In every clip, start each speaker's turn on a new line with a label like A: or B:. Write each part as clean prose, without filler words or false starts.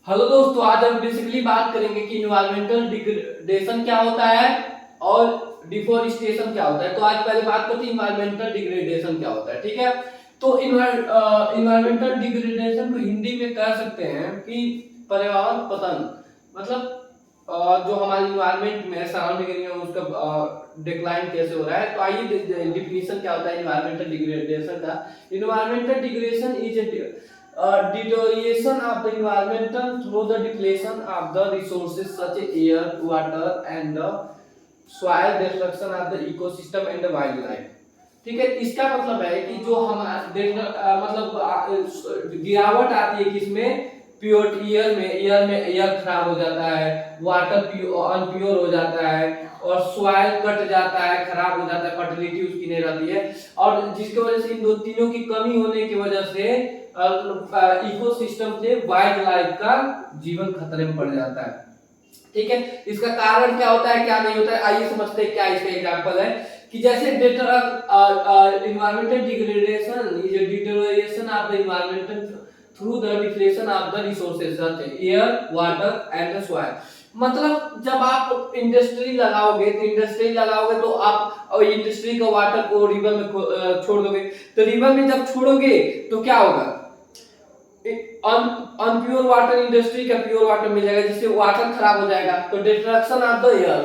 A: Hello दोस्तों, आज हम बेसिकली बात करेंगे कि इन्वायरमेंटल डिग्रेडेशन क्या होता है और डिफोरेस्टेशन क्या होता है। तो आज पहले बात करते हैं इन्वायरमेंटल डिग्रेडेशन क्या होता है। ठीक है, तो इन्वायरमेंटल डिग्रेडेशन को हिंदी में कह सकते हैं कि पर्यावरण पतन। मतलब जो हमारे इन्वायरमेंट में सराउंडिंग एरिया में उसका डिक्लाइन कैसे हो रहा है। तो आइए डिफिनीशन क्या होता है इन्वायरमेंटल डिग्रेडेशन का। Environmental degradation is deterioration of the environmental through the depletion of the resources such as air, water and the soil, destruction of the ecosystem and the wildlife। ठीक है, इसका मतलब है कि जो हमारे मतलब गिरावट आती है किसमें, प्योर एयर में एयर खराब हो जाता है, वाटर अनप्योर हो जाता है और सॉइल कट जाता है, खराब हो जाता है, फर्टिलिटी उसकी नहीं रहती है। और जिसकी वजह से इन दो तीनों की कमी होने की वजह से इकोसिस्टम से वाइल्ड लाइफ का जीवन खतरे में पड़ जाता है। ठीक है, इसका कारण क्या होता है, क्या नहीं होता है, आइए समझते हैं। क्या इसका एग्जांपल है कि जैसे environmental degradation is a deterioration of the environment through the depletion of the resources such as air, water and the soil। मतलब जब आप इंडस्ट्री लगाओगे तो आप इंडस्ट्री का वाटर को रिवर में छोड़ दोगे। तो रिवर में जब छोड़ोगे तो क्या होगा, अनप्योर वाटर इंडस्ट्री का प्योर वाटर मिल जाएगा, जिससे वाटर खराब हो जाएगा। तो डिस्ट्रक्शन ऑफ द एयर,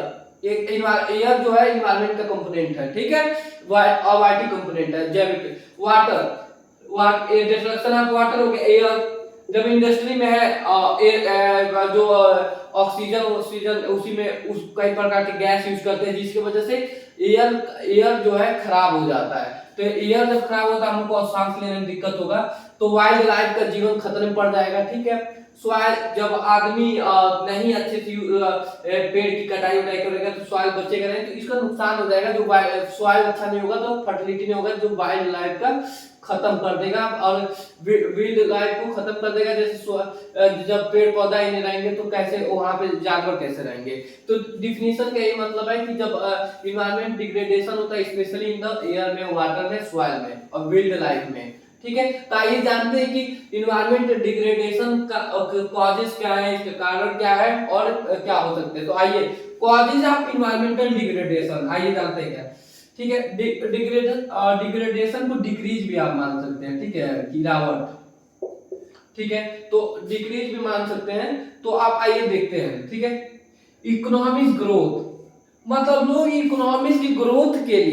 A: एक एयर जो है इन्वायरमेंट का कंपोनेंट है। ठीक है, वाइटी कंपोनेंट है, जैविक वाटर डिस्ट्रक्शन ऑफ वाटर हो गया। एयर जब इंडस्ट्री में है जो ऑक्सीजन उसी में उस कई प्रकार के गैस यूज करते हैं, जिसकी वजह से एयर जो है खराब हो जाता है। तो एयर जब खराब होता है हमको सांस लेने में दिक्कत होगा, तो वाइल्ड लाइफ का जीवन खतरे में पड़ जाएगा। ठीक है, सॉइल जब आदमी नहीं अच्छे से पेड़ की कटाई करेगा तो सॉइल बचेगा नहीं, तो इसका नुकसान हो जाएगा। जो सॉइल अच्छा नहीं होगा तो फर्टिलिटी नहीं होगा, जो वाइल्ड लाइफ का खत्म कर देगा और विल्ड लाइफ को खत्म कर देगा। जैसे जब पेड़ पौधा ही नहीं रहेंगे तो कैसे वहां पे जानवर कैसे रहेंगे। तो डिफिनीशन का यही मतलब है कि जब इन्वायरमेंट डिग्रेडेशन होता है स्पेशली इन द एयर में, वाटर में, सॉइल में और विल्ड लाइफ में। ठीक है, तो आइए जानते हैं कि इन्वायरमेंट डिग्रेडेशन का कॉजेस क्या है, इसके कारण क्या है और क्या हो सकते हैं। तो आइए कॉजेस ऑफ इन्वायरमेंटल डिग्रेडेशन आइए जानते हैं क्या। ठीक है, डिग्रेडेशन को डिक्रीज भी आप मान सकते हैं। ठीक है, गिरावट। ठीक है, तो डिक्रीज भी मान सकते हैं। तो आप आइए देखते हैं। ठीक है, इकोनॉमिक ग्रोथ, मतलब लोग इकोनॉमिक्स की ग्रोथ के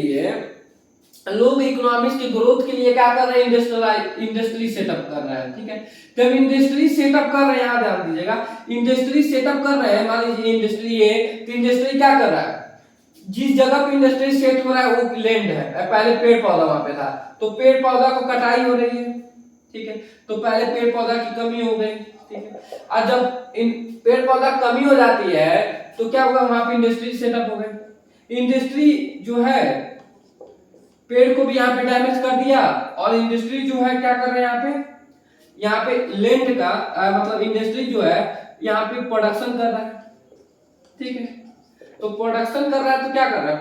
A: लिए क्या कर रहे हैं, इंडस्ट्री सेटअप कर रहे हैं। ठीक है, जब इंडस्ट्री सेटअप कर रहे हैं, यहाँ ध्यान दीजिएगा, इंडस्ट्री सेटअप कर रहे हैं, मान लीजिए इंडस्ट्री है, तो इंडस्ट्री क्या कर रहा है, जिस जगह पे इंडस्ट्री सेट हो रहा है वो लैंड है, पहले पेड़ पौधा वहां पे था, तो पेड़ पौधा को कटाई हो रही है। ठीक है, तो पहले पेड़ पौधा की कमी हो गई। ठीक है, और जब इन पेड़ पौधा कमी हो जाती है तो क्या होगा, वहां पे इंडस्ट्री सेटअप हो गई। इंडस्ट्री जो है पेड़ को भी यहाँ पे डैमेज कर दिया, और इंडस्ट्री जो है क्या कर रहे हैं, यहाँ पे लैंड का मतलब इंडस्ट्री जो है यहाँ पे प्रोडक्शन कर रहा है। ठीक है, तो प्रोडक्शन कर रहा है तो क्या कर रहा है,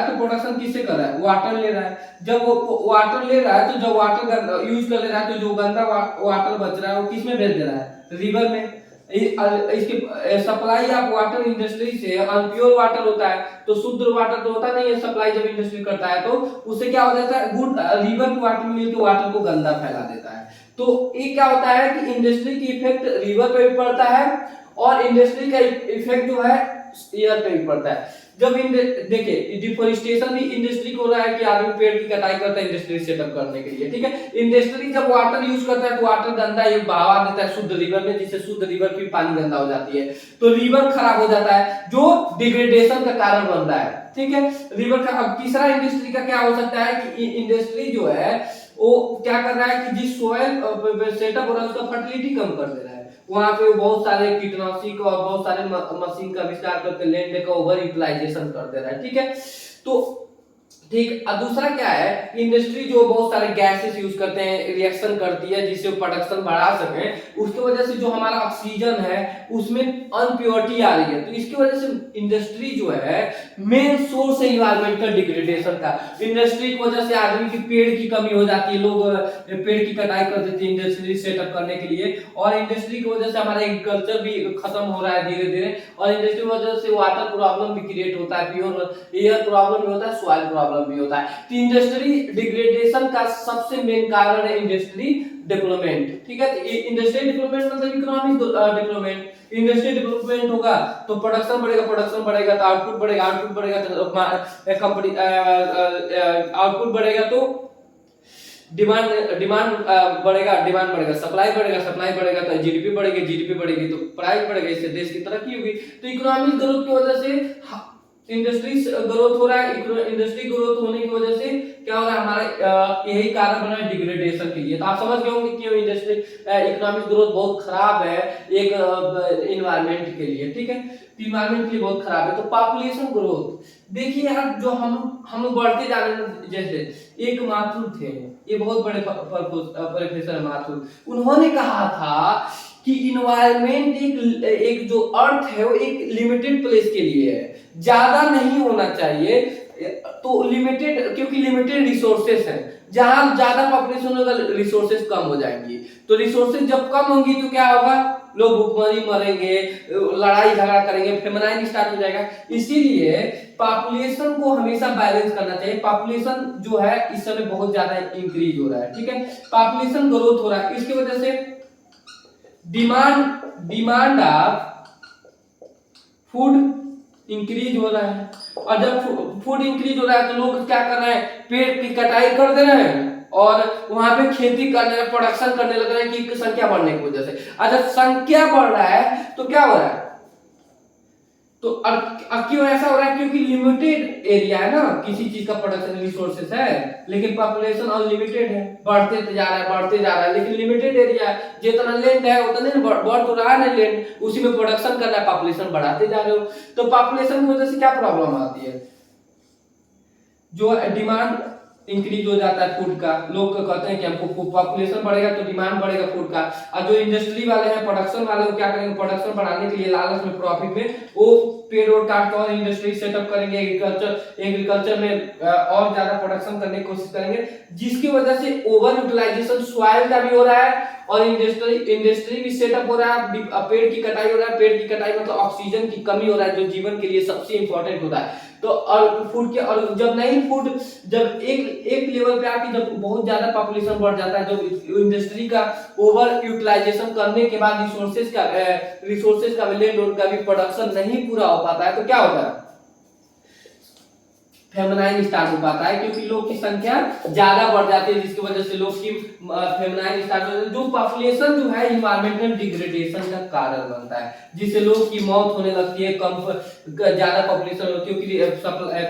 A: तो प्रोडक्शन किससे कर रहा है, वाटर ले रहा है। जब वो वाटर ले रहा है तो जब वाटर यूज कर ले रहा है तो जो गंदा वाटर बच रहा है वो किस में भेज दे रहा है, रिवर में। इसकी सप्लाई ऑफ वाटर इंडस्ट्री से अनप्योर वाटर होता है, तो शुद्ध वाटर तो होता नहीं है। सप्लाई जब इंडस्ट्री करता है तो उससे क्या हो जाता है, गुड रिवर के वाटर में मिलकर वाटर को गंदा फैला देता है। तो ये क्या होता है कि इंडस्ट्री की इफेक्ट रिवर पे भी पड़ता है और इंडस्ट्री का इफेक्ट जो है एयर पे भी पड़ता है। जब देखिए डिफोरेस्टेशन भी इंडस्ट्री को हो रहा है कि आदमी पेड़ की कटाई करता है इंडस्ट्री सेटअप करने के लिए। ठीक है, इंडस्ट्री जब वाटर यूज करता है तो वाटर गंदा ये बहावा देता है शुद्ध रिवर में, जिससे शुद्ध रिवर की पानी गंदा हो जाती है, तो रिवर खराब हो जाता है, जो डिग्रेडेशन का कारण बन रहा है। ठीक है, रिवर का। अब तीसरा इंडस्ट्री का क्या हो सकता है कि इंडस्ट्री जो है वो क्या कर रहा है कि जिस सोयल सेटअप हो रहा है उसका फर्टिलिटी कम कर दे रहा है। वहां पे बहुत सारे कीटनाशक और बहुत सारे मशीन का आविष्कार करके लैंड का ओवर यूटिलाइजेशन कर दे रहा है। ठीक है, तो ठीक। और दूसरा क्या है, इंडस्ट्री जो बहुत सारे गैसेस यूज करते हैं, रिएक्शन करती है जिससे प्रोडक्शन बढ़ा सके, उसकी वजह से जो हमारा ऑक्सीजन है उसमें अनप्योरिटी आ रही है। तो इसकी वजह से इंडस्ट्री जो है मेन सोर्स है इन्वायरमेंटल डिग्रेडेशन का। इंडस्ट्री की वजह से आदमी की पेड़ की कमी हो जाती है, लोग पेड़ की कटाई कर देते हैं इंडस्ट्री सेटअप करने के लिए, और इंडस्ट्री की वजह से हमारा एग्रीकल्चर भी खत्म हो रहा है धीरे धीरे, और इंडस्ट्री की वजह से वाटर प्रॉब्लम भी क्रिएट होता है, प्योर एयर प्रॉब्लम भी होता है, सॉइल प्रॉब्लम भी होता है। तो इंडस्ट्री डिग्रेडेशन का सबसे मेन कारण है इंडस्ट्री डेवलपमेंट। ठीक है, इंडस्ट्री डेवलपमेंट मतलब इकोनॉमिक डेवलपमेंट। इंडस्ट्री डेवलपमेंट होगा तो प्रोडक्शन बढ़ेगा, प्रोडक्शन बढ़ेगा तो आउटपुट बढ़ेगा, आउटपुट बढ़ेगा तो कंपनी आउटपुट बढ़ेगा तो डिमांड डिमांड बढ़ेगा, डिमांड बढ़ेगा, सप्लाई बढ़ेगा, सप्लाई बढ़ेगा तो जीडीपी बढ़ेगी, जीडीपी बढ़ेगी तो प्राइस बढ़ेगा, इससे देश की तरक्की होगी। तो इकोनॉमिक ग्रोथ की वजह से इंडस्ट्री ग्रोथ हो रहा है, इंडस्ट्री ग्रोथ होने की वजह से क्या हो रहा है, हमारा यही कारण बना है डिग्रेडेशन के लिए। तो आप समझ गए होंगे क्यों इंडस्ट्री इकोनॉमिक ग्रोथ बहुत खराब है एक इन्वायरमेंट के लिए। ठीक है, इन्वायरमेंट के लिए बहुत खराब है। तो पॉपुलेशन ग्रोथ देखिए यार, जो हम बढ़ते जा रहे हैं, जैसे एक माथुर थे, ये बहुत बड़े प्रोफेसर माथुर, उन्होंने कहा था कि इन्वायरमेंट एक जो अर्थ है वो एक लिमिटेड प्लेस के लिए है, ज्यादा नहीं होना चाहिए। तो लिमिटेड, क्योंकि लिमिटेड रिसोर्सेस हैं, जहां ज्यादा पॉपुलेशन होगा रिसोर्सेस कम हो जाएंगी, तो रिसोर्सेस जब कम होंगी तो क्या होगा, लोग भूखमरी मरेंगे, लड़ाई झगड़ा करेंगे, फेमिनाइन स्टार्ट हो जाएगा। इसीलिए पॉपुलेशन को हमेशा बैलेंस करना चाहिए। पॉपुलेशन जो है इस समय बहुत ज्यादा इंक्रीज हो रहा है। ठीक है, पॉपुलेशन ग्रोथ हो रहा है, इसकी वजह से डिमांड ऑफ फूड इंक्रीज हो रहा है, और जब फूड इंक्रीज हो रहा है तो लोग क्या कर रहे हैं, पेड़ की कटाई कर दे रहे हैं और वहां पे खेती करने, प्रोडक्शन करने लग रहे हैं कि संख्या बढ़ने की वजह से। अगर संख्या बढ़ रहा है तो क्या हो रहा है, तो क्यों ऐसा हो रहा है, क्योंकि लिमिटेड एरिया है ना, किसी चीज का प्रोडक्शन रिसोर्सेस है, लेकिन पॉपुलेशन अनलिमिटेड है, बढ़ते जा रहा है, बढ़ते जा रहा है, लेकिन लिमिटेड एरिया है, जितना लैंड है उतना नहीं बढ़ तो रहा है ना लैंड, उसी में प्रोडक्शन कर रहा है, पॉपुलेशन बढ़ाते जा रहे हो। तो पॉपुलेशन की वजह से क्या प्रॉब्लम आती है, जो डिमांड इंक्रीज हो जाता है फूड का, लोग कहते हैं कि हमको पॉपुलेशन बढ़ेगा तो डिमांड बढ़ेगा फूड का, और जो इंडस्ट्री वाले हैं, प्रोडक्शन वाले, वो क्या करेंगे, प्रोडक्शन बढ़ाने के लिए लालच में, प्रॉफिट में वो पेड़ और काट और इंडस्ट्री सेटअप करेंगे, एग्रीकल्चर में और ज्यादा प्रोडक्शन करने की कोशिश करेंगे, जिसकी वजह से ओवर यूटिलाइजेशन सॉइल का भी हो रहा है और इंडस्ट्री भी सेटअप हो रहा है, पेड़ की कटाई हो रहा है। पेड़ की कटाई मतलब ऑक्सीजन की कमी हो रहा है, जो जीवन के लिए सबसे इंपॉर्टेंट होता है। तो और फूड के, और जब नहीं फूड, जब एक लेवल पे आके जब बहुत ज्यादा पॉपुलेशन बढ़ जाता है, जब इंडस्ट्री का ओवर यूटिलाइजेशन करने के बाद रिसोर्सेज का लैंड और का भी प्रोडक्शन नहीं पूरा हो पाता है, तो क्या होता है, फेमिनाइन स्टार्ट हो पाता है, क्योंकि लोग की संख्या ज्यादा बढ़ जाती है, जिसकी वजह से लोग की फेमिनाइन स्टार्ट हो जाती है। जो पॉपुलेशन जो है इन्वायरमेंटल डिग्रेडेशन का कारण बनता है, जिससे लोग की मौत होने लगती है, कम ज्यादा पॉपुलेशन होती है, क्योंकि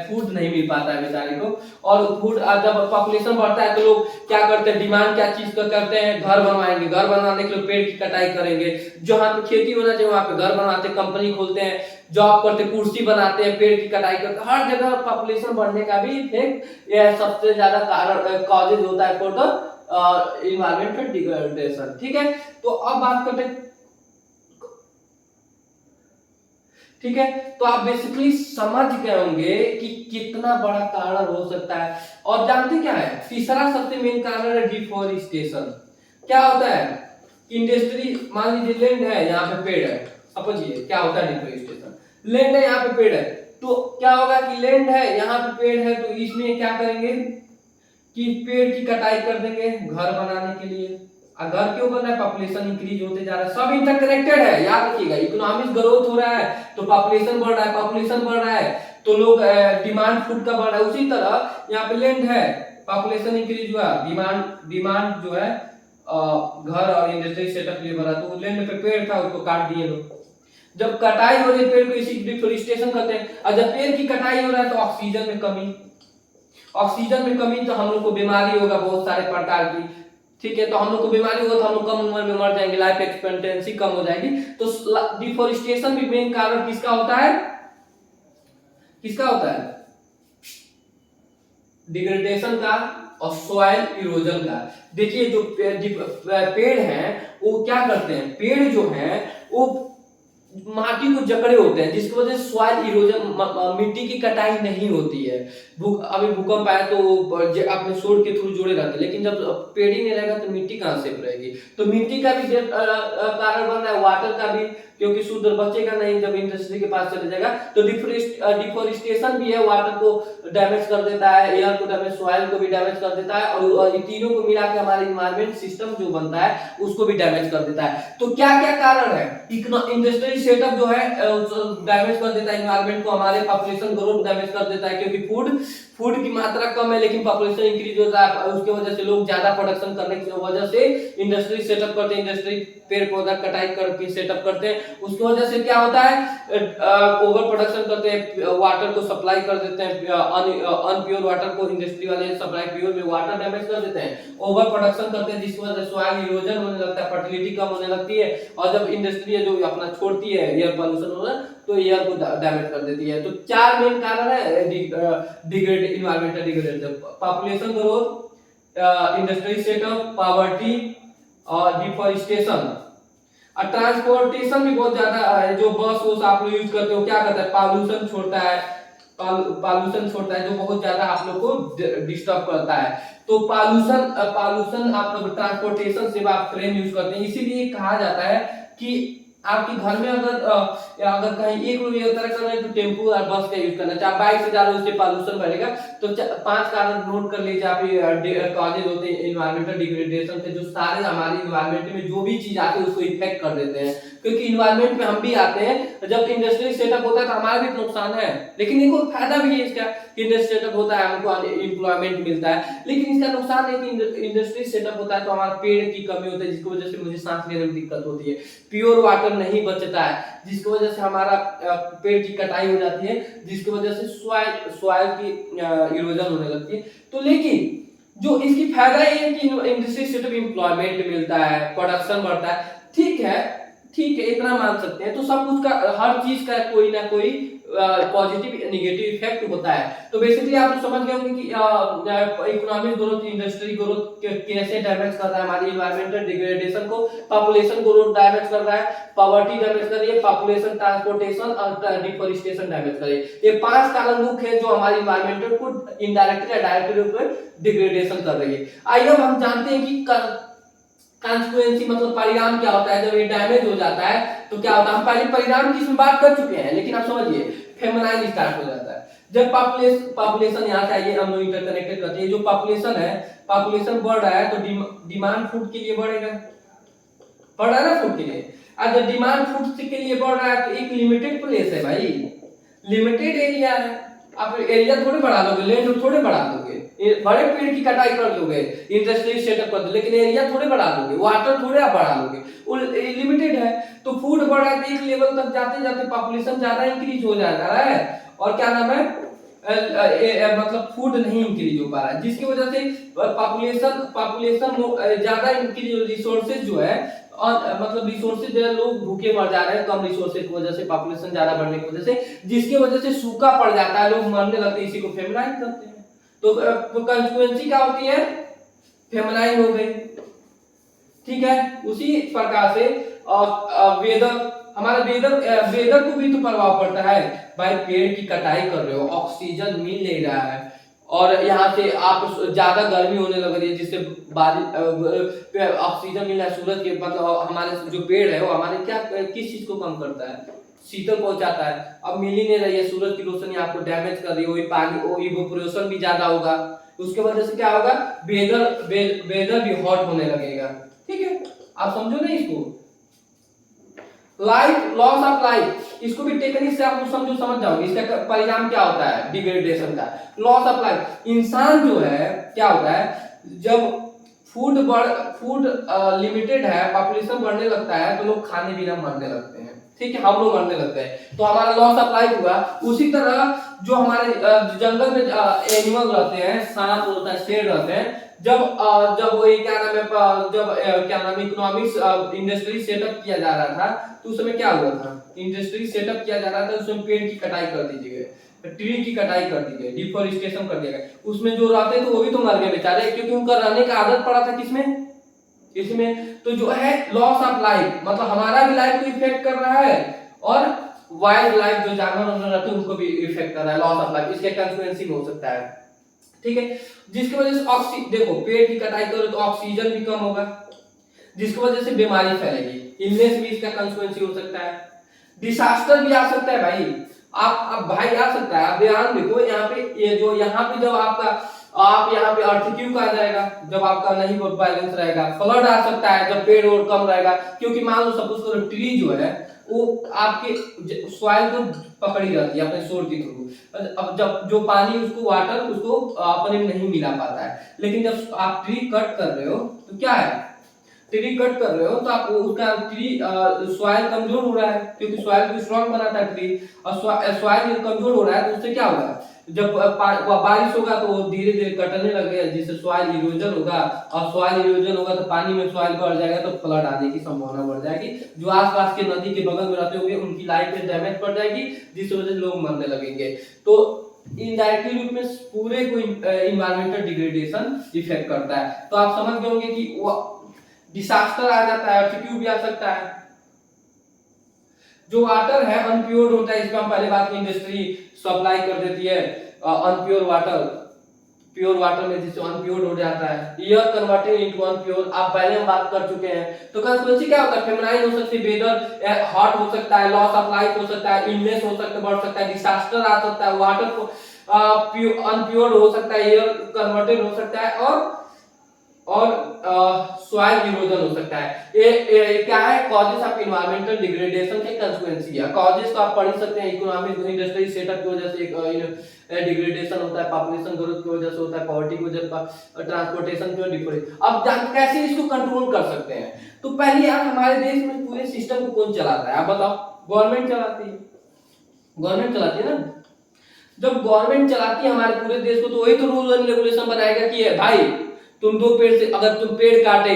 A: फूड नहीं मिल पाता है बेचारे को। और फूड जब पॉपुलेशन बढ़ता है तो लोग क्या करते हैं, डिमांड क्या चीज का करते हैं, घर बनवाएंगे, घर बनवाने के लिए पेड़ की कटाई करेंगे, जहां पे खेती होना चाहिए वहां पे घर बनवाते, कंपनी खोलते हैं, जॉब करते, कुर्सी बनाते हैं, पेड़ की कटाई करते हैं, हर जगह पॉपुलेशन बढ़ने का भी इफेक्ट यह सबसे ज्यादा कारण कॉजेज होता है फॉर द इन्वायरमेंटल डिग्रेडेशन। ठीक है, तो अब बात करते हैं, ठीक है, तो आप बेसिकली समझ गए होंगे कि कितना बड़ा कारण हो सकता है। और जानते क्या है, तीसरा सबसे मेन कारण है डिफोरेस्टेशन। क्या होता है, इंडस्ट्री, मान लीजिए लैंड है, यहाँ पे पेड़ है, समझिए क्या होता है डिफोरेस्टेशन, लैंड है, यहाँ पे पेड़ है, तो क्या होगा कि लैंड है, यहाँ पे पेड़ है, तो इसमें क्या करेंगे कि पेड़ की कटाई कर देंगे घर बनाने के लिए। घर क्यों बन रहा है, पॉपुलेशन इंक्रीज होते जा रहा है, सब इंटरकनेक्टेड है, याद रखिएगा। इकोनॉमिक ग्रोथ हो रहा है तो पॉपुलेशन बढ़ रहा है, पॉपुलेशन बढ़ रहा है तो लोग डिमांड फूड का बढ़ रहा है। उसी तरह यहाँ पे लैंड है, पॉपुलेशन इंक्रीज हुआ, डिमांड जो है घर और इंडस्ट्री सेटअप लिए बढ़ा, तो लैंड पे पेड़ था उसको काट दिए लोग। जब कटाई हो रही है पेड़ को, इसी डिफोरेस्टेशन करते हैं। और जब पेड़ की कटाई हो रहा है तो ऑक्सीजन में कमी, तो हम लोग को बीमारी होगा बहुत सारे प्रकार की। ठीक है, तो हम लोग को बीमारी होगा तो हम लोग कम उम्र में मर जाएंगे, लाइफ एक्सपेक्टेंसी कम हो जाएगी। तो डिफोरेस्टेशन भी मेन कारण किसका होता है, डिग्रेडेशन का और सॉइल इरोजन का। देखिए जो पेड़ हैं वो क्या करते हैं, पेड़ जो हैं वो माटी को जकड़े होते हैं, जिसकी वजह से सॉइल इरोजन, मिट्टी की कटाई नहीं होती है। अभी भूकंप आया तो अपने सोड के थ्रू जुड़े रहते हैं, लेकिन जब पेड़ ही नहीं रहेगा तो मिट्टी कहाँ सेफ रहेगी। तो मिट्टी का भी कारण बन रहा है, वाटर का भी, क्योंकि शुद्ध बचेगा नहीं जब इंडस्ट्री के पास चले जाएगा। तो डिफोरेस्टेशन भी है, वाटर को डैमेज कर देता है, एयर को डैमेज, सॉइल को भी डैमेज कर देता है, और ये तीनों को मिला के हमारे इन्वायरमेंट सिस्टम जो बनता है उसको भी डैमेज कर देता है। तो क्या क्या कारण है, इंडस्ट्रियल सेटअप जो है डैमेज कर देता है इन्वायरमेंट को, हमारे पॉपुलेशन ग्रोथ डैमेज कर देता है, क्योंकि फूड की मात्रा कम है लेकिन पॉपुलेशन इंक्रीज होता है, उसके वजह से लोग ज्यादा प्रोडक्शन करने की वजह से इंडस्ट्री सेटअप करते हैं, इंडस्ट्री पेड़ पौधा कटाई करके सेटअप करते हैं, उसकी वजह से क्या होता है, ओवर प्रोडक्शन करते हैं, वाटर को सप्लाई कर देते हैं, अनप्योर वाटर को इंडस्ट्री वाले सप्लाई प्योर में वाटर डैमेज कर देते हैं, ओवर प्रोडक्शन करते हैं, जिसकी वजह से सॉइल इरोजन होने लगता है, फर्टिलिटी कम होने लगती है, और जब इंडस्ट्री जो अपना छोड़ती है एयर पॉल्यूशन होना, तो एयर को डैमेज कर देती है। तो चार मेन कारण है environmental degradation: population growth, industry setup, poverty और डिफोरेस्टेशन। और ट्रांसपोर्टेशन भी बहुत ज्यादा है, जो बस आप लोग यूज करते हो क्या करता है, पॉल्यूशन छोड़ता है, पॉल्यूशन छोड़ता है जो बहुत ज्यादा आप लोग को डिस्टर्ब करता है। तो पॉल्यूशन आप लोग ट्रांसपोर्टेशन से आप ट्रेन यूज करते हैं, इसीलिए कहा जाता है कि आपके घर में अगर कहीं एक लोग यात्रा कर रहे हैं तो टेम्पो और बस का यूज करना, चाहे बाइक से जा रहे हो उससे पॉल्यूशन बढ़ेगा। तो 5 कारण नोट कर लीजिए आप, कॉजेज होते हैं इन्वायरमेंटल डिग्रेडेशन के, जो सारे हमारे इन्वायरमेंट में जो भी चीज आती है उसको इफेक्ट कर देते हैं, क्योंकि इन्वायरमेंट में हम भी आते हैं, जब इंडस्ट्रियल सेटअप होता है तो हमारा भी नुकसान है, लेकिन एक और फायदा भी है इसका, इंडस्ट्रियल सेटअप होता है हमको एम्प्लॉयमेंट मिलता है, लेकिन इसका नुकसान है कि इंडस्ट्रियल सेटअप होता है तो हमारा पेड़ की कमी होती है, जिसकी वजह से मुझे सांस लेने में दिक्कत होती है, प्योर वाटर नहीं बचता है, जिसकी वजह से हमारा पेड़ की कटाई हो जाती है, जिसकी वजह से सॉइल की इरोजन होने लगती है। तो लेकिन जो इसकी फायदा ये है कि इंडस्ट्री सेटअप एम्प्लॉयमेंट मिलता है, प्रोडक्शन बढ़ता है, ठीक है इतना मान सकते हैं। तो सब कुछ का, हर चीज का कोई ना कोई पॉजिटिव नेगेटिव इफेक्ट होता है। तो बेसिकली आप समझ गए होंगे कि इकोनॉमिक ग्रोथ, इंडस्ट्री ग्रोथ कैसे डैमेज कर रहा है हमारी इन्वायरमेंटल डिग्रेडेशन को, पॉपुलेशन ग्रोथ डैमेज कर रहा है, पॉवर्टी डैमेज कर रही है, पॉपुलेशन, ट्रांसपोर्टेशन और डिफोरेस्टेशन डैमेज कर रही है। ये 5 कारण मुख्य है जो हमारी इन्वायरमेंटल को इनडायरेक्टली या डायरेक्टली रूप में डिग्रेडेशन कर रही है। आइए अब हम जानते हैं कि कॉन्सिक्वेंसी मतलब परिणाम क्या होता है जब ये डैमेज हो जाता है, तो क्या होता है। हम पहले परिणाम की इसमें बात कर चुके हैं, लेकिन आप समझिए फेमिनाइन स्टार्ट हो जाता है जब पॉपुलेशन यहाँ से आइए, हम लोग इंटरकनेक्टेड करते हैं, जो पॉपुलेशन है, पॉपुलेशन बढ़ रहा है तो डिमांड फूड के लिए बढ़ेगा, बढ़ रहा है ना फूड के लिए। अगर डिमांड फूड के लिए बढ़ रहा है तो एक लिमिटेड प्लेस है भाई, लिमिटेड एरिया है, आप एरिया थोड़े बढ़ा लोगे, लैंड थोड़े बढ़ा दोगे, बड़े पेड़ की कटाई कर दोगे, इंडस्ट्री सेटअप कर दोगे, लेकिन एरिया थोड़े बढ़ा दोगे, वाटर थोड़े आप बढ़ा दोगे, वो लिमिटेड है। तो फूड बढ़ रहा है तो एक लेवल तक जाते जाते पॉपुलेशन ज्यादा इंक्रीज हो जा रहा है, और क्या नाम है, मतलब फूड नहीं इंक्रीज हो पा रहा है, जिसकी वजह से पॉपुलेशन ज्यादा इंक्रीज, रिसोर्सेज जो है, और मतलब रिसोर्सेज जो है, लोग भूखे मर जा रहे हैं कम रिसोर्सेज की वजह से, पॉपुलेशन ज्यादा बढ़ने की वजह से, जिसकी वजह से सूखा पड़ जाता है, लोग मरने लगते हैं, इसी को फेमिनाइन कहते हैं। तो कंसिक्वेंसी क्या होती है, फेमिनाइन हो गई, ठीक है। उसी प्रकार से वेदर, हमारे वेदर को भी तो प्रभाव पड़ता है भाई, पेड़ की कटाई कर रहे हो, ऑक्सीजन मिल नहीं रहा है, और यहाँ से आप ज्यादा गर्मी होने लग रही है, जिससे ऑक्सीजन मिल रहा है, सूरज के मतलब हमारे जो पेड़ है वो हमारे क्या किस चीज को कम करता है, शीतल पहुंचाता है। अब मिल ही नहीं रही है, सूरज की रोशनी आपको डैमेज कर रही है, वही पानी इवेपोरेशन भी ज्यादा होगा, उसके वजह से क्या होगा, वेदर भी हॉट होने लगेगा, ठीक है। आप समझो ना इसको, लाइफ, लॉस ऑफ लाइफ, इसको भी टेक्निक से आप समझ जाओगे, इसका परिणाम क्या होता है डिग्रेडेशन का, लॉस ऑफ लाइफ। इंसान जो है क्या होता है, जब फूड लिमिटेड है, पॉपुलेशन बढ़ने लगता है, तो लोग खाने बिना मरने लगते हैं, ठीक है, हम लोग मरने लगते हैं, तो हमारा लॉस ऑफ लाइफ हुआ। उसी तरह जो हमारे जंगल में एनिमल रहते हैं, सांप होता है, शेर रहते हैं, जब वही क्या नाम है, जब क्या नाम है, इकोनॉमिक्स इंडस्ट्री सेटअप किया जा रहा था, तो उस समय क्या हुआ था, इंडस्ट्री सेटअप किया जा रहा था, उसमें पेड़ की कटाई कर दी गई, ट्री की कटाई कर दी गई, डिफोरेस्टेशन कर दिया गया, उसमें जो रहते थे वो भी तो मर गए बेचारे, क्योंकि उनका रहने का आदत पड़ा था किसमें, इसमें। तो जो है लॉस ऑफ लाइफ, मतलब हमारा भी लाइफ को इफेक्ट कर रहा है और वाइल्ड लाइफ जो जानवर रहते हैं उनको भी इफेक्ट कर रहा है, लॉस ऑफ लाइफ इसके कंसिक्वेंस में हो सकता है, ठीक है। जिसकी वजह से ऑक्सीजन, देखो पेड़ की कटाई करो तो ऑक्सीजन भी कम होगा, जिसकी वजह से बीमारी फैलेगी, इलनेस भी इसका कंसिक्वेंस हो सकता है, डिसास्टर भी आ सकता है भाई। आप भाई आ सकता है, आप ध्यान देखो यहाँ पे, ये जो यहाँ पे जब आपका आप यहाँ पे अर्थक्वेक आ जाएगा, जब आपका नहीं बैलेंस रहेगा, फ्लड आ सकता है जब पेड़ और कम रहेगा, क्योंकि मान लो सपोज करो ट्री जो है वो आपके सॉइल को पकड़ी रहती है अपने सोर्स के थ्रू, अब जब जो पानी उसको वाटर उसको अपने नहीं मिला पाता है, लेकिन जब आप ट्री कट कर रहे हो तो क्या है, ट्री कट कर रहे हो तो आप उसका ट्री सॉइल कमजोर हो रहा है, क्योंकि सॉइल को स्ट्रांग बनाता है ट्री, और सॉइल कमजोर हो रहा है तो उससे क्या होगा, जब बारिश होगा तो वो धीरे धीरे कटने लगेगा, जिससे सॉइल इरोजन होगा, और सॉइल इरोजन होगा तो पानी में सॉइल बढ़ जाएगा तो फ्लड आने की संभावना बढ़ जाएगी, जो आसपास के नदी के बगल में रहते होंगे उनकी लाइफ में डैमेज पड़ जाएगी, जिस वजह से लोग मरने लगेंगे। तो इनडायरेक्टली रूप में पूरे को इन्वायरमेंटल डिग्रेडेशन इफेक्ट करता है। तो आप समझ गए होंगे कि डिसास्टर आ जाता है, अर्थक्वेक भी आ सकता है। जो वाटर है अनप्योर्ड होता है, इसमें हम पहले बात की, इंडस्ट्री सप्लाई कर देती है अनप्योर वाटर, प्योर वाटर में जिससे अनप्योर्ड हो जाता है, एयर कन्वर्टेड इनटू अनप्योर, आप पहले हम बात कर चुके हैं। तो कंसिक्वेंस क्या होता है, फेमिनाइन हो सकती है, वेदर हॉट हो सकता है, लॉस ऑफ लाइफ हो सकता है, इलनेस हो सकता है, बढ़ सकता है, डिसास्टर आ सकता है, वाटर को अनप्योर्ड हो सकता है, एयर कन्वर्टेड हो सकता है, और सॉइल इरोजन हो सकता है। ये क्या है, कॉजेस ऑफ एनवायरमेंटल डिग्रेडेशन के कंसिक्वेंस है। कॉजेस तो आप पढ़ ही सकते हैं, इकोनॉमिक इंडस्ट्री सेटअप की वजह से डिग्रेडेशन होता है, पॉपुलेशन ग्रोथ की वजह से होता है, पॉवर्टी की वजह से, ट्रांसपोर्टेशन की डिफरेंस। अब कैसे इसको कंट्रोल कर सकते हैं, तो पहले यार हमारे देश में पूरे सिस्टम को कौन चलाता है, आप बताओ, गवर्नमेंट चलाती है, गवर्नमेंट चलाती है ना। जब गवर्नमेंट चलाती है हमारे पूरे देश को, तो वही तो रूल एंड रेगुलेशन बनाएगा कि भाई तुम 2 पेड़ से, अगर तुम पेड़ काटे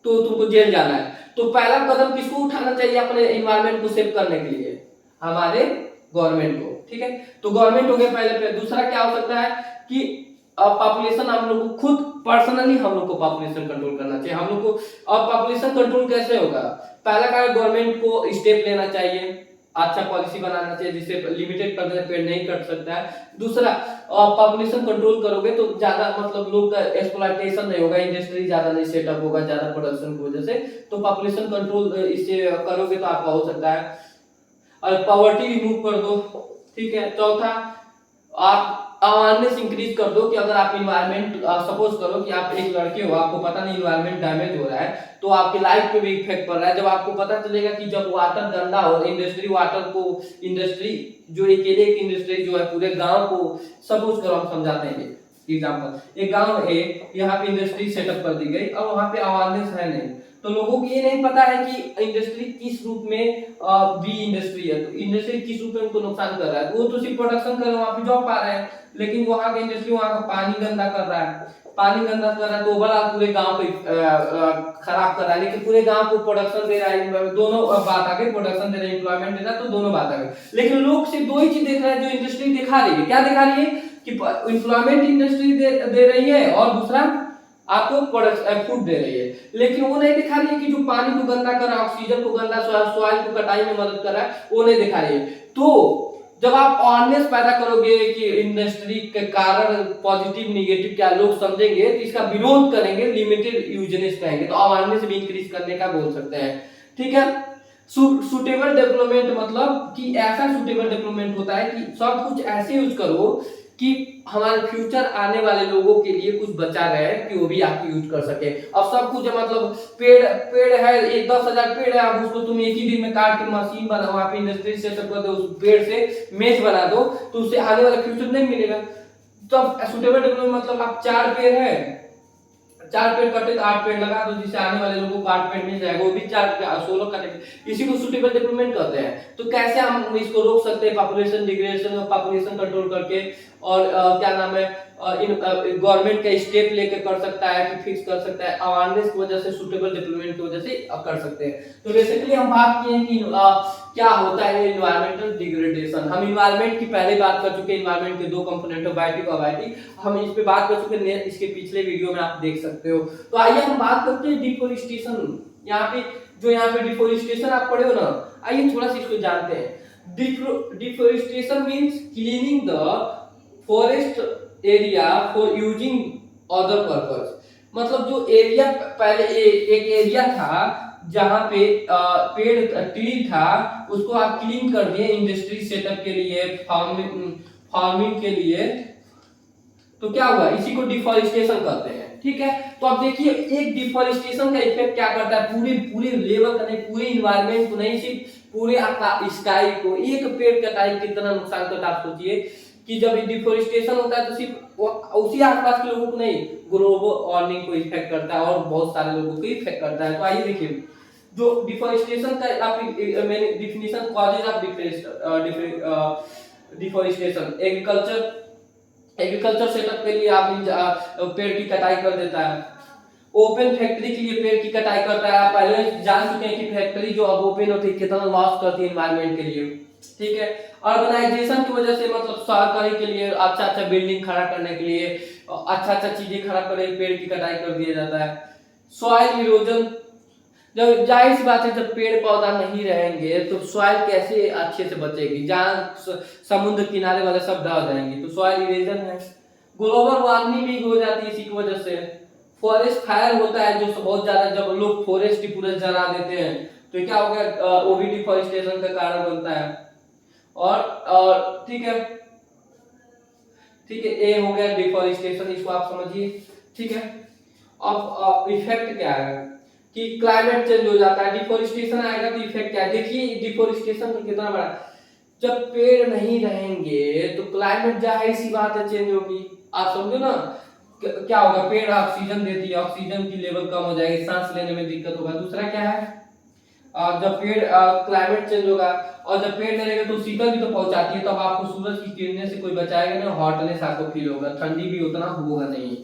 A: तो तुमको जेल जाना है। तो पहला कदम किसको उठाना चाहिए अपने एनवायरनमेंट को सेव करने के लिए, हमारे गवर्नमेंट को, ठीक है। तो गवर्नमेंट हो गया पहले पे। दूसरा क्या हो सकता है कि पॉपुलेशन, हम लोग को खुद पर्सनली हम लोग को पॉपुलेशन कंट्रोल करना चाहिए, हम लोग को। अब पॉपुलेशन कंट्रोल कैसे होगा, पहला कार्य गवर्नमेंट को स्टेप लेना चाहिए, अच्छा पॉलिसी बनाना चाहिए जिससे लिमिटेड पेड़ नहीं कट सकता है। दूसरा, पॉपुलेशन कंट्रोल करोगे तो ज्यादा मतलब लोग का एक्सप्लॉयटेशन नहीं होगा, इंडस्ट्री ज्यादा नहीं सेटअप होगा ज्यादा प्रोडक्शन की वजह से, तो पॉपुलेशन कंट्रोल इससे करोगे तो आपका हो सकता है। और पॉवर्टी रिमूव कर दो, ठीक है। चौथा, आप अवेयरनेस इंक्रीज कर दो कि अगर आप इन्वायरमेंट, सपोज करो कि आप एक लड़के हो, आपको पता नहीं इन्वायरमेंट डैमेज हो रहा है, तो आपकी लाइफ पे भी इफेक्ट पड़ रहा है। जब आपको पता चलेगा कि जब वाटर गंदा हो, इंडस्ट्री वाटर को, इंडस्ट्री जो अकेले एक इंडस्ट्री जो है पूरे गांव को, सपोज करो हम समझाते हैं एग्जांपल, एक गांव है, यहाँ पे इंडस्ट्री सेटअप कर दी गई, और वहाँ पे अवेयरनेस है नहीं, तो लोगों को ये नहीं पता है कि इंडस्ट्री किस रूप में बी इंडस्ट्री है, तो इंडस्ट्री किस रूप में उनको नुकसान कर रहा है। वो तो सिर्फ प्रोडक्शन कर रहे हैं, वहाँ पे जॉब पा रहे हैं, लेकिन वहाँ का इंडस्ट्री वहाँ का पानी गंदा कर रहा है, पानी गंदा कर रहा है तो बड़ा पूरे गांव को खराब कर रहा है, लेकिन पूरे गांव को प्रोडक्शन दे रहा है। दोनों बात आ गई, प्रोडक्शन दे रहा है, एम्प्लॉयमेंट दे रहा है, तो दोनों बात आ गई। लेकिन लोग सिर्फ 2 ही चीज देख रहे हैं जो इंडस्ट्री दिखा रही है। क्या दिखा रही है कि एम्प्लॉयमेंट इंडस्ट्री दे रही है, और दूसरा आपको फूड दे रही है, लेकिन वो नहीं दिखा रही है कि जो पानी को गंदा कर रहा है, ऑक्सीजन को गंदा, सॉइल को कटाई में मदद कर रहा है, वो नहीं दिखा रही है। तो जब आप अवेयरनेस पैदा करोगे कि इंडस्ट्री के कारण पॉजिटिव निगेटिव क्या लोग समझेंगे, तो इसका विरोध करेंगे, लिमिटेड यूजनेस कहेंगे, तो अवेयरनेस भी इंक्रीज करने का बोल सकते हैं, ठीक है। सुटेबल डेवलपमेंट मतलब कि ऐसा सुटेबल डेवलपमेंट होता है कि सब कुछ ऐसे यूज करो कि हमारे फ्यूचर आने वाले लोगों के लिए कुछ बचा रहे कि वो भी आप यूज कर सके। अब सब कुछ मतलब पेड़ है, 10,000 पेड़ है, अब उसको तुम एक ही दिन में काट के मशीन बनाओ, वहाँ पे इंडस्ट्री सेटअप कर दो, उस पेड़ से मेज बना दो, तो उससे आने वाला फ्यूचर नहीं मिलेगा। तो सुटेबल डेवलपमेंट मतलब आप 4 पेड़ है, 4 पेड़ कटे तो 8 पेड़ लगा दो, जिससे आने वाले लोगों को 8 पेड़ मिल जाएगा, वो भी 16 कटेंगे। इसी को सुटेबल डेवलपमेंट कहते हैं। तो कैसे हम इसको रोक सकते हैं, पॉपुलेशन डिग्रेडेशन और पॉपुलेशन कंट्रोल करके, और क्या नाम है, गवर्नमेंट का स्टेप लेके कर सकता है कि फिक्स कर सकता है, अवेयरनेस की वजह से, सुटेबल डेवलपमेंट की वजह से कर सकते हैं। तो बेसिकली हम बात किए हैं कि क्या होता है इन्वायरमेंटल डिग्रेडेशन। हम इन्वायरमेंट की पहले बात कर चुके हैं, इन्वायरमेंट के दो कंपोनेंट है, बायोटिक और अबायोटिक, हम इस पे बात कर चुके हैं, इसके पिछले वीडियो में आप देख सकते हो। तो आइए हम बात करते हैं डिफोरेस्टेशन। यहाँ पे डिफोरेस्टेशन आप पढ़े हो ना, आइए थोड़ा सा इसको जानते हैं। Deforestation means cleaning the forest area for using other purpose. मतलब जो एरिया पहले एक एरिया था जहां पे पेड़ ट्री था, उसको आप क्लीन कर दिए इंडस्ट्री सेटअप के लिए, फार्मिंग के लिए, तो क्या हुआ, इसी को डिफॉरेस्टेशन कहते हैं। ठीक है, तो अब देखिए एक डिफॉरेस्टेशन का इफेक्ट क्या करता है पूरे पूरे लेवल का नहीं, पूरे इन्वायरमेंट को नहीं, सिर्फ पूरे स्काई को। एक पेड़ कटाई कितना नुकसान करता है आप सोचिए, कि जब डिफॉरेस्टेशन होता है तो सिर्फ उसी आसपास के लोगों को नहीं, ग्लोबल वार्मिंग को इफेक्ट करता है और बहुत सारे लोगों को इफेक्ट करता है। तो आइए देखिए जो डिफॉरेस्टेशन का आप मैंने definition, causes of deforestation, agriculture setup के लिए आप पेड़ की कटाई कर देता है, ओपन फैक्ट्री के लिए पेड़ की कटाई करता है। आप पहले जान चुके हैं कि फैक्ट्री जो अब ओपन होती है कितना लॉस करती है एनवायरनमेंट के लिए। ठीक है, ऑर्गेनाइजेशन की वजह से, मतलब सरकारी के लिए अच्छा अच्छा बिल्डिंग खड़ा करने के लिए, अच्छा अच्छा चीजें खड़ा करने के लिए पेड़ की कटाई कर दिया जाता है। सॉइल इरोजन, जब जाहिर सी बात है जब पेड़ पौधा नहीं रहेंगे तो सॉइल कैसे अच्छे से बचेगी, जहाँ समुद्र किनारे वाले सब ढह जाएंगे, तो सॉइल इरोजन है। ग्लोबल वार्मिंग भी हो जाती है इसी की वजह से। फॉरेस्ट फायर होता है जो बहुत ज्यादा, जब लोग फॉरेस्ट ही पूरा जला देते हैं तो क्या हो गया, वो भी डिफॉरेस्टेशन का कारण बनता है। और ठीक है, ए हो गया डिफॉरेस्टेशन, इसको आप समझिए। ठीक है, अब इफेक्ट क्या है कि क्लाइमेट चेंज हो जाता है, डिफॉरेस्टेशन आएगा तो इफेक्ट क्या है, देखिए डिफॉरेस्टेशन तो कितना बड़ा, जब पेड़ नहीं रहेंगे तो क्लाइमेट जाहिर सी बात है चेंज होगी। आप समझो ना, क्या होगा, पेड़ ऑक्सीजन देती है, ऑक्सीजन की लेवल कम हो जाएगी, सांस लेने में दिक्कत होगा। दूसरा क्या है, जब पेड़ क्लाइमेट चेंज होगा, और जब पेड़ नहीं रहेगा तो शीतल भी तो पहुंचाती है, तब आपको सूरज की किरणें से कोई बचाएगा नहीं, हॉटनेस आपको फील होगा, ठंडी भी उतना होगा नहीं।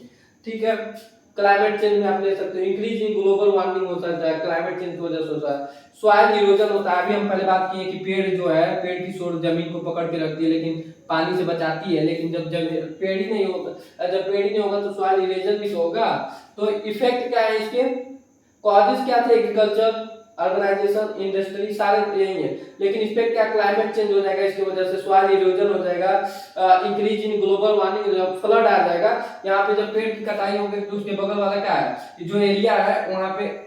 A: ठीक है, क्लाइमेट चेंज में आप ले सकते हो, इंक्रीज इन ग्लोबल वार्मिंग हो सकता है, क्लाइमेट चेंज की वजह से होता है। सॉइल इरोजन होता है, अभी हम पहले बात किए कि पेड़ जो है, पेड़ की सोर्स जमीन को पकड़ के रखती है, लेकिन पानी से बचाती है, लेकिन जब पेड़ ही नहीं होगा, जब पेड़ ही नहीं होगा तो सॉइल इरोजन भी तो होगा। तो इफेक्ट क्या है इसके, कॉजेस क्या थे, एग्रीकल्चर, अर्बनाइजेशन, इंडस्ट्री, सारे यही है, लेकिन इस पे क्या क्लाइमेट चेंज हो जाएगा, इसकी वजह से सॉइल इरोजन हो जाएगा, increase in global warming, flood आ जाएगा। यहाँ पे जब पेड़ की कटाई होगी तो उसके बगल वाला क्या है, जो एरिया है वहां पे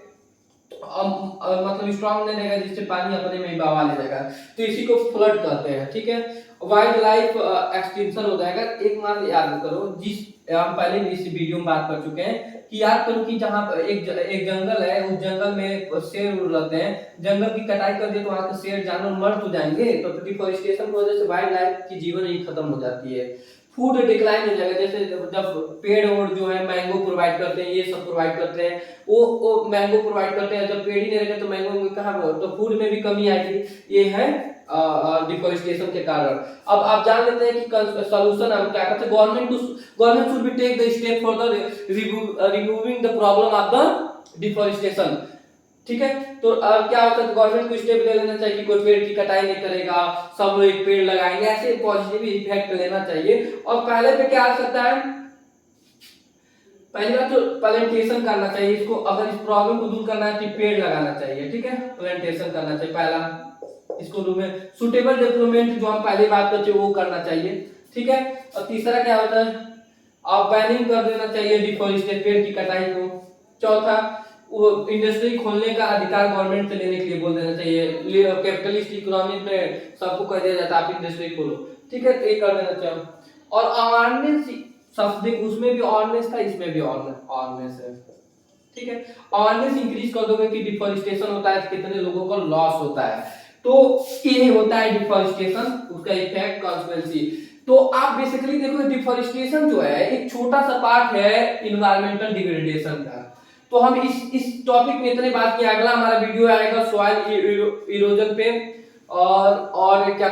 A: मतलब स्ट्रॉन्ग नहीं रहेगा, जिससे पानी अपने में बहा ले जाएगा, तो इसी को फ्लड कहते हैं। ठीक है, वाइल्ड लाइफ एक्सटिंक्शन हो जाएगा। एक बात याद करो, जिस हम पहले भी इस वीडियो में बात कर चुके हैं कि याद करो कि जहाँ एक जंगल है, उस जंगल में शेर उड़ रहते हैं, जंगल की कटाई कर दिए तो वहां के शेर जानवर मर तो जाएंगे, तो डिफॉरेस्टेशन की वजह से वाइल्ड लाइफ की जीवन ही खत्म हो जाती है, फूड डिक्लाइन हो जाएगा। जैसे जब पेड़ और जो है मैंगो प्रोवाइड करते हैं, ये सब प्रोवाइड करते हैं, वो मैंगो प्रोवाइड करते हैं, जब पेड़ ही नहीं रहेगा तो मैंगो कहाँ, तो फूड में भी कमी आएगी, ये है डिफॉरेस्टेशन के कारण। अब आप जान लेते हैं कि सॉल्यूशन हम क्या करते हैं, government should be take the step for the removing the problem of the deforestation. ठीक है, तो क्या होता है, गवर्नमेंट को स्टेप ले लेना चाहिए कि कोई पेड़ की कटाई नहीं करेगा, सब लोग एक पेड़ लगाएंगे, ऐसे पॉजिटिव इफेक्ट लेना चाहिए। और पहले पे क्या आ सकता है, पहली बात तो प्लांटेशन करना चाहिए, इसको अगर इस प्रॉब्लम को दूर करना है तो पेड़ लगाना चाहिए। ठीक है, प्लांटेशन करना चाहिए पहला, इसको में सुटेबल डेवलपमेंट जो हम पहले बात करते हैं वो करना चाहिए। ठीक है, और तीसरा क्या होता है, आप बैनिंग कर देना चाहिए डिफॉरेस्टेशन, पेड़ की कटाई को। चौथा, वो इंडस्ट्री खोलने का अधिकार गवर्नमेंट से लेने के लिए बोल देना चाहिए, कैपिटलिस्ट इकोनॉमी में सबको कह दिया जाता है आप इंडस्ट्री खोलो। ठीक है, तो ये कर देना चाहिए। और अवेयरनेस, सब देख, उसमें भी अवेयरनेस था, इसमें भी अवेयरनेस है। ठीक है, अवेयरनेस इंक्रीज कर दोगे कि डिफॉरेस्टेशन होता है, कितने लोगों को लॉस होता है, तो ये होता है डिफॉरेस्टेशन, उसका इफेक्ट, कॉन्सिक्वेंसी। तो आप बेसिकली देखो डिफॉरेस्टेशन जो है एक छोटा सा पार्ट है इन्वायरमेंटल डिग्रेडेशन का। तो हम इस टॉपिक में इतने बात किया, अगला हमारा वीडियो आएगा सॉइल इरोजन पे, और क्या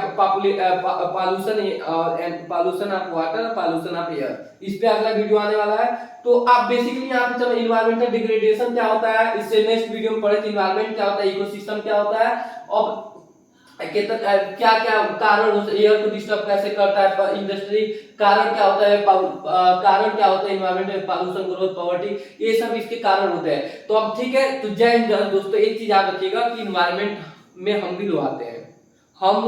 A: pollution of water, pollution of air, इस पे अगला वीडियो आने वाला है। तो आप बेसिकली यहाँ पे चलो इन्वायरमेंटल डिग्रेडेशन क्या होता है, इससे नेक्स्ट वीडियो में पढ़े इन्वायरमेंट क्या होता है, इकोसिस्टम क्या होता है, और क्या क्या कारण एयर को डिस्टर्ब कैसे करता है इंडस्ट्री, कारण क्या होता है, कारण क्या होता है इन्वायरमेंट में, पॉल्यूशन, ग्रोथ, पॉवर्टी, ये सब इसके कारण होते हैं। तो अब ठीक है, तो जय हिंद दोस्तों। एक चीज याद रखिएगा कि इन्वायरमेंट में हम भी लोग आते हैं। हम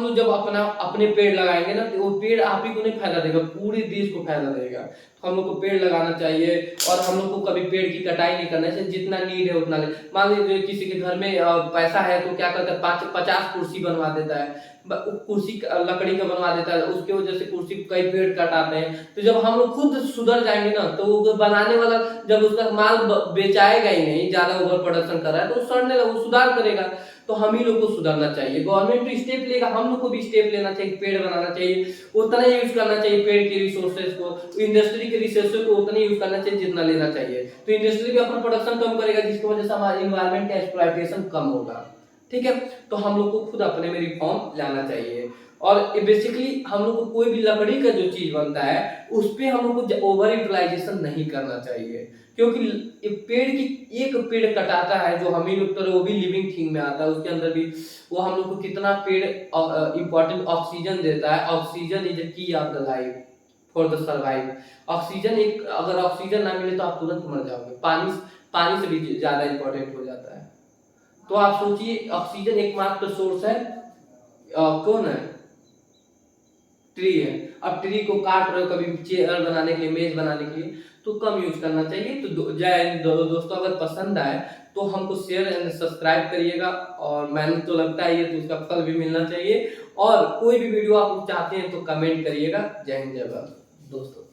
A: लोग जब अपने पेड़ लगाएंगे ना, तो वो पेड़ आप ही को नहीं फायदा देगा, पूरे देश को फायदा देगा। तो हम लोग को पेड़ लगाना चाहिए और हम लोग को कभी पेड़ की कटाई नहीं करना चाहिए, जितना नीड है उतना ले। मान लीजिए किसी के घर में पैसा है तो क्या करता है, 50 कुर्सी बनवा देता है, कुर्सी लकड़ी का बनवा देता है, उसके वजह से कुर्सी कई पेड़ काटाते हैं। तो जब हम लोग खुद सुधर जाएंगे ना, तो वो बनाने वाला जब उसका माल बेचाएगा ही नहीं, ज्यादा ओवर प्रोडक्शन कर रहा है, तो सड़ने लगा, वो सुधार करेगा। तो हम ही लोग को सुधरना चाहिए, गवर्नमेंट तो स्टेप लेगा, हम लोग को भी स्टेप लेना चाहिए, पेड़ बनाना चाहिए, उतना ही यूज करना चाहिए पेड़ के रिसोर्सेज को, इंडस्ट्री के रिसोर्सेज को उतना ही यूज करना चाहिए जितना लेना चाहिए। तो इंडस्ट्री भी अपना प्रोडक्शन कम करेगा, जिसकी वजह से हमारे इन्वायरमेंट का एक्सप्लॉयटेशन कम होगा। ठीक है, तो हम लोग को खुद अपने में रिफॉर्म लाना चाहिए। और बेसिकली हम लोग को कोई भी लकड़ी का जो चीज बनता है उस पे हम लोग को ओवर यूटिलाइजेशन नहीं करना चाहिए, क्योंकि एक पेड़ कटाता है जो हम ही लोग, तो वो भी लिविंग थिंग में आता है, उसके अंदर भी वो हम लोग को कितना पेड़ इंपॉर्टेंट ऑक्सीजन देता है। Oxygen is the key of the life for the survive. Oxygen एक, अगर ऑक्सीजन ना मिले तो आप तुरंत मर जाओगे, पानी से भी ज्यादा इंपॉर्टेंट हो जाता है। तो आप सोचिए, ऑक्सीजन एकमात्र सोर्स है, कौन है, ट्री है। अब ट्री को काट रहे हो कभी चेयर बनाने के लिए, मेज बनाने के लिए, तो कम यूज करना चाहिए। तो जय हिंद दोस्तों, अगर पसंद आए तो हमको शेयर एंड सब्सक्राइब करिएगा, और मैंने तो लगता है ये तो उसका फल भी मिलना चाहिए। और कोई भी वीडियो आप चाहते हैं तो कमेंट करिएगा। जय हिंद, जय भारत दोस्तों।